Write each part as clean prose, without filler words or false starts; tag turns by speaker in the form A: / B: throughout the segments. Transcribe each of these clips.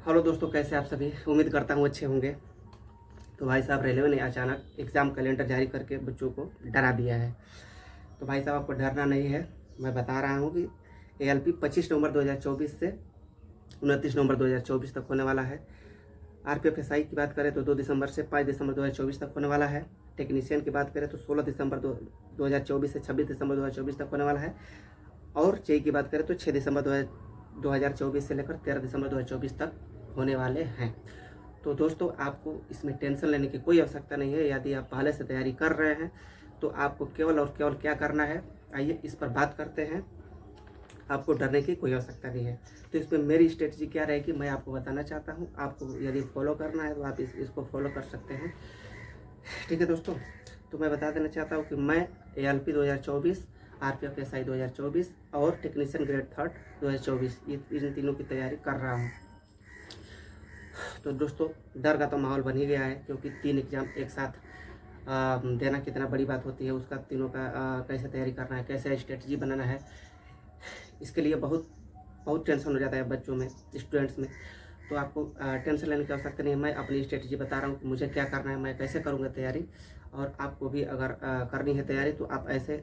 A: Hello दोस्तों, कैसे आप सभी। उम्मीद करता हूँ अच्छे होंगे। तो भाई साहब, रेलवे ने अचानक एग्ज़ाम कैलेंडर जारी करके बच्चों को डरा दिया है। तो भाई साहब, आपको डरना नहीं है। मैं बता रहा हूँ कि एएलपी 25 नवंबर 2024 से 29 नवंबर 2024 तक होने वाला है। आरपीएफ एसआई की बात करें तो 2 दिसंबर से 5 दिसंबर 2024 तक होने वाला है। टेक्नीशियन की बात करें तो 16 दिसंबर 2024 से 26 दिसंबर 2024 तक होने वाला है। और जेई की बात करें तो 6 दिसंबर 2024 से लेकर 13 दिसंबर 2024 तक होने वाले हैं। तो दोस्तों, आपको इसमें टेंशन लेने की कोई आवश्यकता नहीं है। यदि आप पहले से तैयारी कर रहे हैं तो आपको केवल और केवल क्या करना है, आइए इस पर बात करते हैं। आपको डरने की कोई आवश्यकता नहीं है। तो इसमें मेरी स्ट्रेटजी क्या रहेगी, मैं आपको बताना चाहता हूँ। आपको यदि फॉलो करना है तो आप इसको फॉलो कर सकते हैं। ठीक है दोस्तों, तो मैं बता देना चाहता हूँ कि मैं एएलपी 2024, आरपीएफ एसआई 2024 और टेक्नीशियन ग्रेड थर्ड 2024 इन तीनों की तैयारी कर रहा हूँ। तो दोस्तों, डर का तो माहौल बन ही गया है, क्योंकि 3 एग्ज़ाम एक साथ देना कितना बड़ी बात होती है। उसका तीनों का कैसे तैयारी करना है, कैसे स्ट्रेटजी बनाना है, इसके लिए बहुत बहुत टेंशन हो जाता है बच्चों में, स्टूडेंट्स में। तो आपको टेंशन लेने की आवश्यकता नहीं है। मैं अपनी स्ट्रेटजी बता रहा हूँ कि मुझे क्या करना है, मैं कैसे करूँगा तैयारी। और आपको भी अगर करनी है तैयारी तो आप ऐसे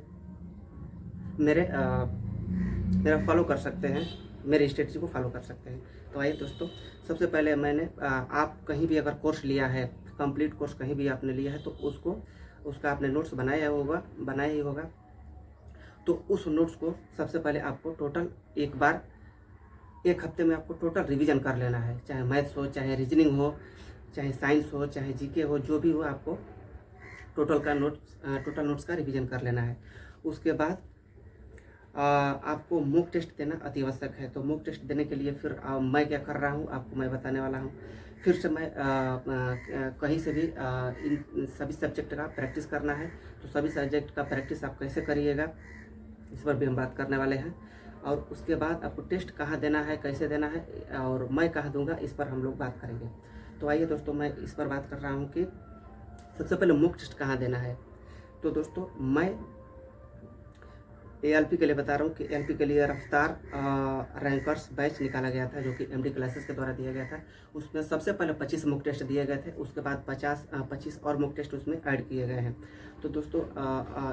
A: मेरा फॉलो कर सकते हैं, मेरी स्ट्रेटजी को फॉलो कर सकते हैं। तो आइए दोस्तों, सबसे पहले मैंने आप कहीं भी अगर कोर्स लिया है, कंप्लीट कोर्स कहीं भी आपने लिया है, तो उसका आपने नोट्स बनाया ही होगा। तो उस नोट्स को सबसे पहले आपको टोटल एक हफ्ते में आपको टोटल रिवीजन कर लेना है। चाहे मैथ्स हो, चाहे रीजनिंग हो, चाहे साइंस हो, चाहे जीके हो, जो भी हो, आपको टोटल नोट्स का रिवीजन कर लेना है। उसके बाद आपको मॉक टेस्ट देना अति आवश्यक है। तो मॉक टेस्ट देने के लिए फिर मैं क्या कर रहा हूँ आपको मैं बताने वाला हूँ। फिर से मैं कहीं से भी इन सभी सब्जेक्ट का प्रैक्टिस करना है। तो सभी सब्जेक्ट का प्रैक्टिस आप कैसे करिएगा, इस पर भी हम बात करने वाले हैं। और उसके बाद आपको टेस्ट कहाँ देना है, कैसे देना है, और मैं कहाँ दूंगा, इस पर हम लोग बात करेंगे। तो आइए दोस्तों, मैं इस पर बात कर रहा हूँ कि सबसे पहले मॉक टेस्ट कहाँ देना है। तो दोस्तों, मैं एएलपी के लिए बता रहा हूँ कि एएलपी के लिए रफ्तार रैंकर्स बैच निकाला गया था, जो कि एमडी क्लासेस के द्वारा दिया गया था। उसमें सबसे पहले 25 मॉक टेस्ट दिए गए थे। उसके बाद 25 और मॉक टेस्ट उसमें ऐड किए गए हैं। तो दोस्तों,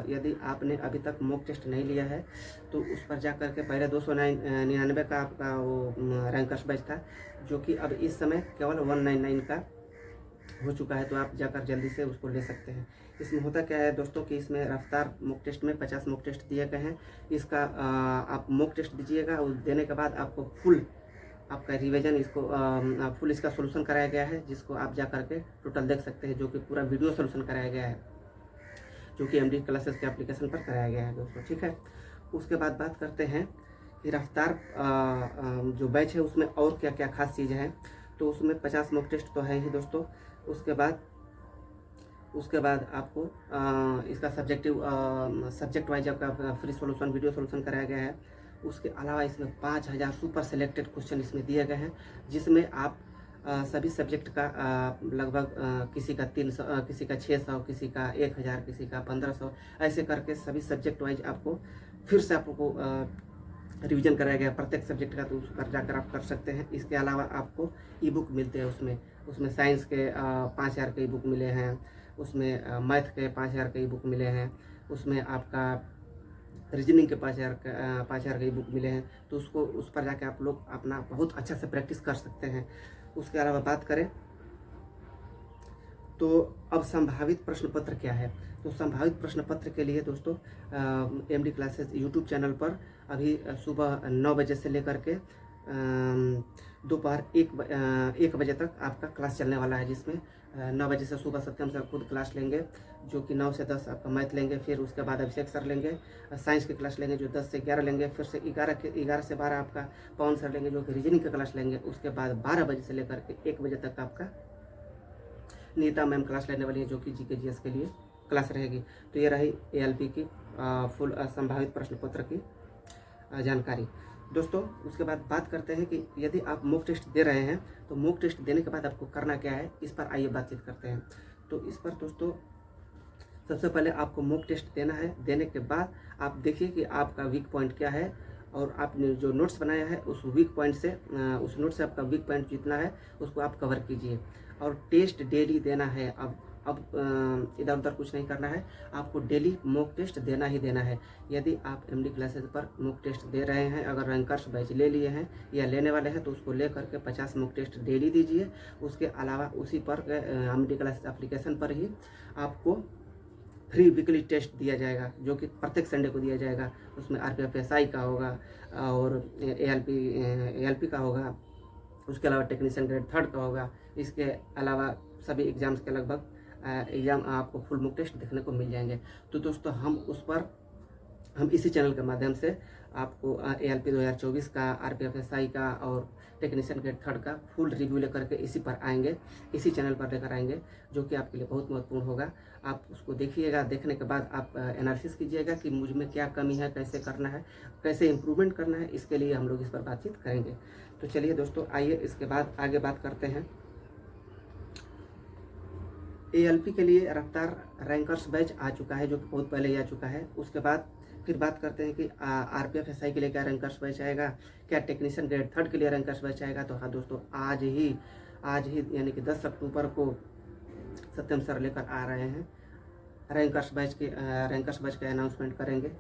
A: यदि आपने अभी तक मॉक टेस्ट नहीं लिया है तो उस पर जा करके पहले 299 का आपका वो रैंकर्स बैच था, जो कि अब इस समय केवल 199 का हो चुका है। तो आप जाकर जल्दी से उसको ले सकते हैं। इसमें होता क्या है दोस्तों कि इसमें रफ्तार मॉक टेस्ट में 50 मॉक टेस्ट दिए गए हैं। इसका आप मॉक टेस्ट दीजिएगा, उस देने के बाद आपको फुल आपका रिवीजन फुल इसका सोल्यूशन कराया गया है, जिसको आप जा करके टोटल देख सकते हैं, जो कि पूरा वीडियो सोल्यूशन कराया गया है, जो कि एमडी क्लासेस के एप्लीकेशन पर कराया गया है दोस्तों। ठीक है, उसके बाद बात करते हैं कि रफ्तार जो बैच है उसमें और क्या क्या खास चीज़ें हैं। तो उसमें 50 मॉक टेस्ट तो है ही दोस्तों। उसके बाद आपको इसका सब्जेक्ट वाइज आपका फ्री सॉल्यूशन वीडियो सॉल्यूशन कराया गया है। उसके अलावा इसमें 5000 सुपर सेलेक्टेड क्वेश्चन इसमें दिए गए हैं, जिसमें आप सभी सब्जेक्ट का लगभग किसी का 300, किसी का 600, किसी का 1000, किसी का 1500, ऐसे करके सभी सब्जेक्ट वाइज आपको फिर से आपको रिवीजन कराया गया प्रत्येक सब्जेक्ट का। तो उस पर जाकर आप कर सकते हैं। इसके अलावा आपको ई बुक मिलते हैं उसमें साइंस के 5000 के ई बुक मिले हैं। उसमें मैथ के 5000 के ई बुक मिले हैं। उसमें आपका रीजनिंग के 5000 के ई बुक मिले हैं। तो उस पर जाकर आप लोग अपना बहुत अच्छा से प्रैक्टिस कर सकते हैं। उसके अलावा बात करें तो अब संभावित प्रश्न पत्र क्या है। तो संभावित प्रश्न पत्र के लिए दोस्तों, एमडी क्लासेस यूट्यूब चैनल पर अभी सुबह 9 बजे से लेकर के दोपहर 1 बजे तक आपका क्लास चलने वाला है, जिसमें 9 बजे से सुबह सत्यम सर खुद क्लास लेंगे, जो कि 9 से 10 आपका मैथ लेंगे। फिर उसके बाद अभिषेक सर लेंगे, साइंस की क्लास लेंगे, जो 10 से 11 लेंगे। फिर से 11 से 12 आपका पवन सर लेंगे, जो कि रीजनिंग की क्लास लेंगे। उसके बाद 12 बजे से लेकर के 1 बजे तक आपका नीता मैम क्लास लेने वाली है, जो कि जीके जीएस के लिए क्लास रहेगी। तो ये रही एएलपी की फुल संभावित प्रश्न पत्र की जानकारी दोस्तों। उसके बाद बात करते हैं कि यदि आप मॉक टेस्ट दे रहे हैं तो मॉक टेस्ट देने के बाद आपको करना क्या है, इस पर आइए बातचीत करते हैं। तो इस पर दोस्तों, सबसे पहले आपको मॉक टेस्ट देना है। देने के बाद आप देखिए कि आपका वीक पॉइंट क्या है और आपने जो नोट्स बनाया है उस वीक पॉइंट से उस नोट से आपका वीक पॉइंट जितना है उसको आप कवर कीजिए। और टेस्ट डेली देना है। अब इधर उधर कुछ नहीं करना है, आपको डेली मॉक टेस्ट देना ही देना है। यदि आप एमडी क्लासेस पर मॉक टेस्ट दे रहे हैं, अगर रैंकर्स बैच ले लिए हैं या लेने वाले हैं, तो उसको ले करके 50 मॉक टेस्ट डेली दीजिए। उसके अलावा उसी पर एमडी क्लासेस एप्लीकेशन पर ही आपको फ्री वीकली टेस्ट दिया जाएगा, जो कि प्रत्येक संडे को दिया जाएगा। उसमें आरपीएफ एसआई का होगा और एएलपी का होगा, उसके अलावा टेक्नीशियन ग्रेड 3 का होगा। इसके अलावा सभी एग्ज़ाम्स के लगभग एग्ज़ाम आपको फुल मॉक टेस्ट देखने को मिल जाएंगे। तो दोस्तों हम इसी चैनल के माध्यम से आपको एएलपी 2024 का, आरपीएफ एसआई का और टेक्नीशियन ग्रेड 3 का फुल रिव्यू लेकर के इसी पर आएंगे, इसी चैनल पर लेकर आएंगे, जो कि आपके लिए बहुत महत्वपूर्ण होगा। आप उसको देखिएगा, देखने के बाद आप एनालिसिस कीजिएगा कि मुझ में क्या कमी है, कैसे करना है, कैसे इम्प्रूवमेंट करना है। इसके लिए हम लोग इस पर बातचीत करेंगे। तो चलिए दोस्तों, आइए इसके बाद आगे बात करते हैं। एएलपी के लिए रफ्तार रैंकर्स बैच आ चुका है, जो कि बहुत पहले ही आ चुका है। उसके बाद फिर बात करते हैं कि आरपीएफ एसआई के लिए क्या रैंकर्स बैच आएगा, क्या टेक्नीशियन ग्रेड 3 के लिए रैंकर्स बैच आएगा। तो हाँ दोस्तों, आज ही यानी कि 10 अक्टूबर को सत्यम सर लेकर आ रहे हैं रैंकर्स बैच का अनाउंसमेंट करेंगे।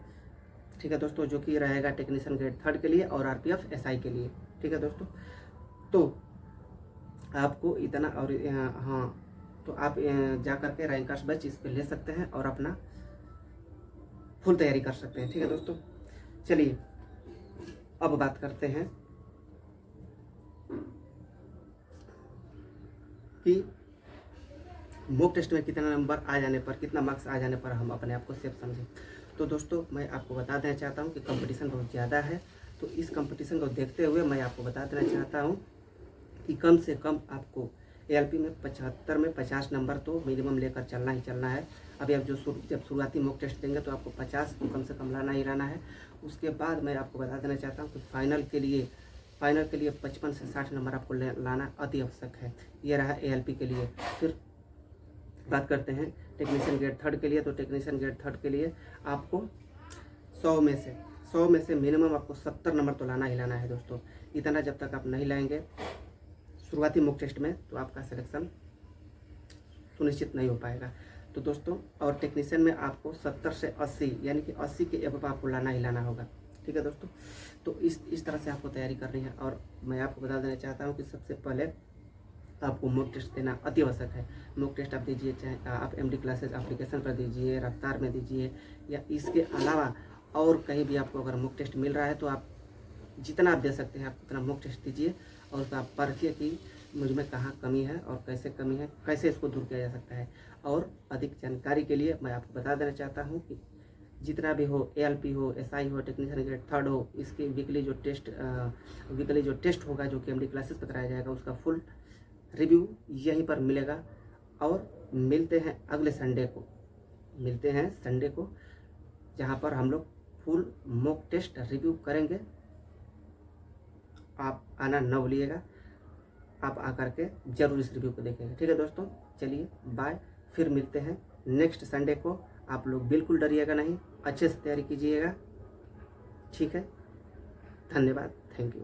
A: ठीक है दोस्तों, जो कि रहेगा टेक्नीशियन ग्रेड 3 के लिए और आरपीएफ एसआई के लिए। ठीक है दोस्तों, तो आपको इतना और हाँ, तो आप जा करके रैंकर्स बैच इस पर ले सकते हैं और अपना फुल तैयारी कर सकते हैं। ठीक है दोस्तों, चलिए अब बात करते हैं कि मॉक टेस्ट में कितना नंबर आ जाने पर, कितना मार्क्स आ जाने पर हम अपने आप को सेफ समझें। तो दोस्तों, मैं आपको बता देना चाहता हूं कि कंपटीशन बहुत ज़्यादा है। तो इस कंपटीशन को देखते हुए मैं आपको बता देना चाहता हूं कि कम से कम आपको एएलपी में 75 में 50 नंबर तो मिनिमम लेकर चलना ही चलना है। अभी आप जब शुरुआती मॉक टेस्ट देंगे तो आपको 50 तो कम से कम लाना ही लाना है। उसके बाद मैं आपको बता देना चाहता हूँ कि फाइनल के लिए 55 से 60 नंबर आपको लाना अति आवश्यक है। ये रहा एएलपी के लिए। फिर बात करते हैं टेक्नीशियन ग्रेड 3 के लिए। तो टेक्नीशियन ग्रेड 3 के लिए आपको 100 में से मिनिमम आपको 70 नंबर तो लाना ही लाना है दोस्तों। इतना जब तक आप नहीं लाएंगे शुरुआती मॉक टेस्ट में, तो आपका सिलेक्शन सुनिश्चित नहीं हो पाएगा। तो दोस्तों, और टेक्नीशियन में आपको 70 से 80 यानी कि 80 के एबव आपको लाना ही लाना होगा। ठीक है दोस्तों, तो इस तरह से आपको तैयारी करनी है। और मैं आपको बता देना चाहता हूँ कि सबसे पहले आपको मॉक टेस्ट देना अति आवश्यक है। मॉक टेस्ट आप दीजिए, चाहे आप एमडी क्लासेस एप्लीकेशन पर दीजिए, रफ्तार में दीजिए, या इसके अलावा और कहीं भी आपको अगर मॉक टेस्ट मिल रहा है तो आप जितना आप दे सकते हैं आप उतना मॉक टेस्ट दीजिए और उसका आप परखिए कि मुझ में कहाँ कमी है और कैसे कमी है, कैसे इसको दूर किया जा सकता है। और अधिक जानकारी के लिए मैं आपको बता देना चाहता हूँ कि जितना भी हो, एएलपी हो, एसआई हो, टेक्नीशियन ग्रेड 3 हो, इसके वीकली जो टेस्ट होगा, जो कि एमडी क्लासेस पर कराया जाएगा, उसका फुल रिव्यू यहीं पर मिलेगा। और मिलते हैं अगले संडे को, जहाँ पर हम लोग फुल मॉक टेस्ट रिव्यू करेंगे। आप आना न भूलिएगा, आप आकर के जरूर इस रिव्यू को देखेंगे। ठीक है दोस्तों, चलिए बाय। फिर मिलते हैं नेक्स्ट संडे को। आप लोग बिल्कुल डरिएगा नहीं, अच्छे से तैयारी कीजिएगा। ठीक है, धन्यवाद, थैंक यू।